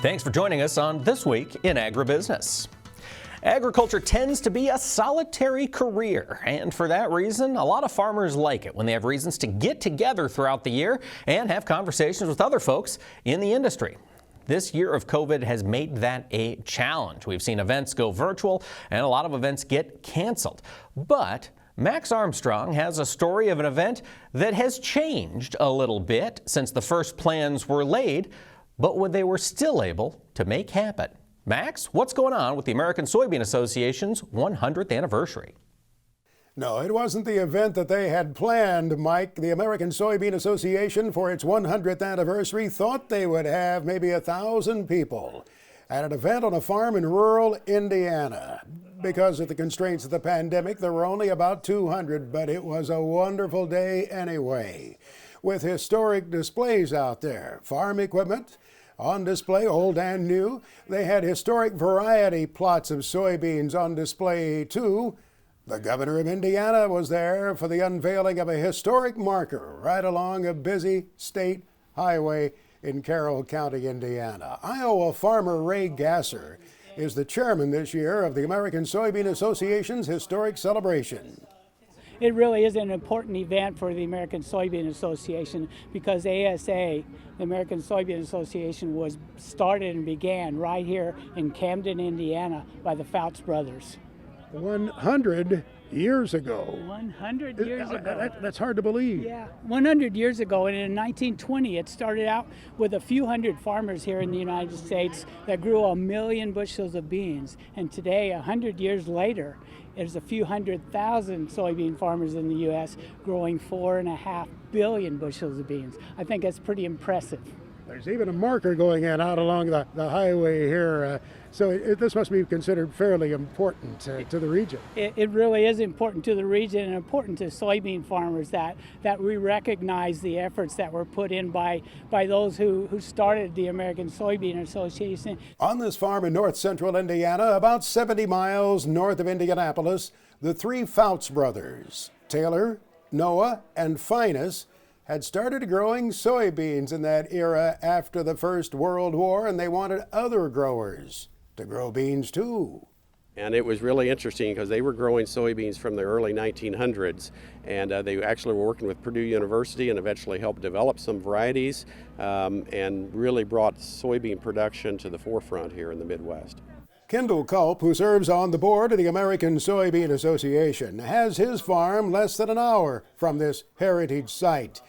Thanks for joining us on This Week in Agribusiness. Agriculture tends to be a solitary career, and for that reason, a lot of farmers like it when they have reasons to get together throughout the year and have conversations with other folks in the industry. This year of COVID has made that a challenge. We've seen events go virtual and a lot of events get canceled. But Max Armstrong has a story of an event that has changed a little bit since the first plans were laid, but what they were still able to make happen. Max, what's going on with the American Soybean Association's 100th anniversary? No, it wasn't the event that they had planned, Mike. The American Soybean Association, for its 100th anniversary, thought they would have maybe 1,000 people at an event on a farm in rural Indiana. Because of the constraints of the pandemic, there were only about 200, but it was a wonderful day anyway, with historic displays out there, farm equipment on display, old and new. They had historic variety plots of soybeans on display, too. The governor of Indiana was there for the unveiling of a historic marker right along a busy state highway in Carroll County, Indiana. Iowa farmer Ray Gasser is the chairman this year of the American Soybean Association's historic celebration. It really is an important event for the American Soybean Association because ASA, the American Soybean Association, was started and began right here in Camden, Indiana by the Fouts brothers. 100 years ago. 100 years ago. That's hard to believe. Yeah, 100 years ago, and in 1920, it started out with a few hundred farmers here in the United States that grew 1 million bushels of beans. And today, 100 years later, there's a few 100,000 soybean farmers in the U.S. growing 4.5 billion bushels of beans. I think that's pretty impressive. There's even a marker going in out along the highway here. So this must be considered fairly important to the region. It really is important to the region and important to soybean farmers that we recognize the efforts that were put in by those who started the American Soybean Association. On this farm in north central Indiana, about 70 miles north of Indianapolis, the three Fouts brothers, Taylor, Noah, and Finus, had started growing soybeans in that era after the First World War, and they wanted other growers to grow beans too. And it was really interesting because they were growing soybeans from the early 1900s, and they actually were working with Purdue University and eventually helped develop some varieties and really brought soybean production to the forefront here in the Midwest. Kendall Culp, who serves on the board of the American Soybean Association, has his farm less than an hour from this heritage site.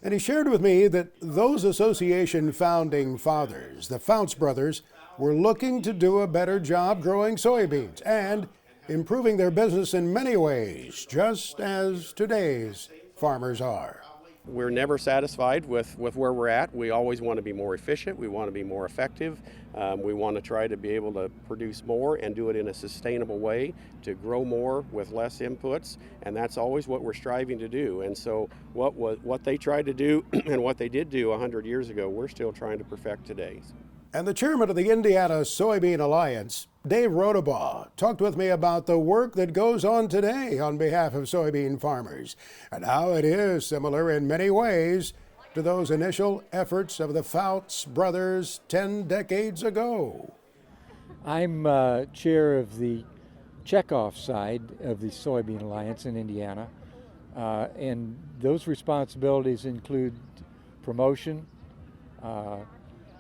And he shared with me that those association founding fathers, the Fouts brothers, were looking to do a better job growing soybeans and improving their business in many ways, just as today's farmers are. We're never satisfied with where we're at. We always want to be more efficient. We want to be more effective. We want to try to be able to produce more and do it in a sustainable way, to grow more with less inputs, and that's always what we're striving to do. And so what they tried to do and what they did do 100 years ago, we're still trying to perfect today. And the chairman of the Indiana Soybean Alliance, Dave Rodabaugh, talked with me about the work that goes on today on behalf of soybean farmers and how it is similar in many ways to those initial efforts of the Fouts brothers 10 decades ago. I'm chair of the checkoff side of the Soybean Alliance in Indiana, and those responsibilities include promotion,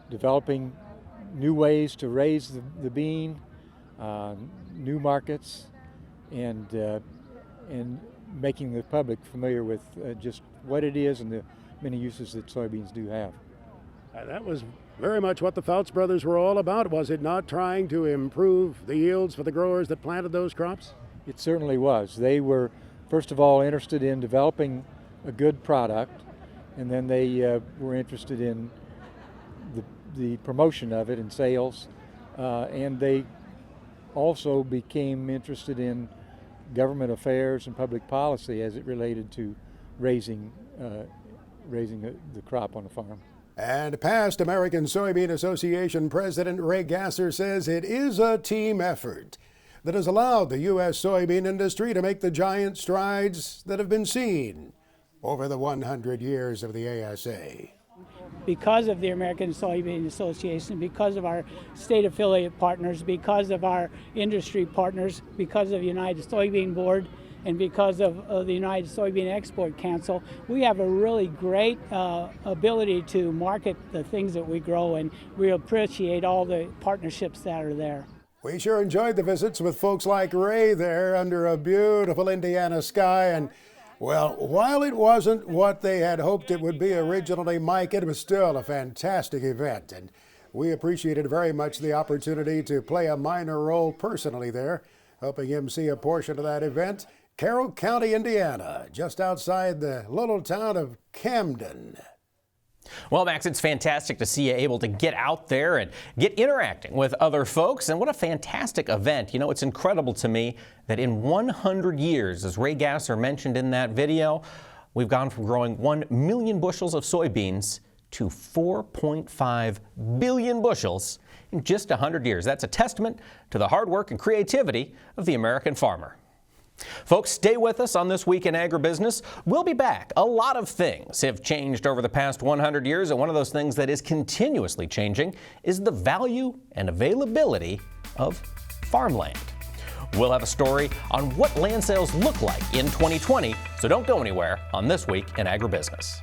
developing new ways to raise the bean, new markets, and making the public familiar with just what it is and the many uses that soybeans do have. That was very much what the Fouts brothers were all about, was it not? Trying to improve the yields for the growers that planted those crops? It certainly was. They were, first of all, interested in developing a good product, and then they were interested in the promotion of it and sales, and they also became interested in government affairs and public policy as it related to raising the crop on the farm. And past American Soybean Association President Ray Gasser says it is a team effort that has allowed the U.S. soybean industry to make the giant strides that have been seen over the 100 years of the ASA. because of the American Soybean Association, because of our state affiliate partners, because of our industry partners, because of United Soybean Board, and because of the United Soybean Export Council, we have a really great ability to market the things that we grow, and we appreciate all the partnerships that are there. We sure enjoyed the visits with folks like Ray there under a beautiful Indiana sky. And, well, while it wasn't what they had hoped it would be originally, Mike, it was still a fantastic event. And we appreciated very much the opportunity to play a minor role personally there, helping him see a portion of that event. Carroll County, Indiana, just outside the little town of Camden. Well, Max, it's fantastic to see you able to get out there and get interacting with other folks. And what a fantastic event. You know, it's incredible to me that in 100 years, as Ray Gasser mentioned in that video, we've gone from growing 1 million bushels of soybeans to 4.5 billion bushels in just 100 years. That's a testament to the hard work and creativity of the American farmer. Folks, stay with us on This Week in Agribusiness. We'll be back. A lot of things have changed over the past 100 years, and one of those things that is continuously changing is the value and availability of farmland. We'll have a story on what land sales look like in 2020, so don't go anywhere on This Week in Agribusiness.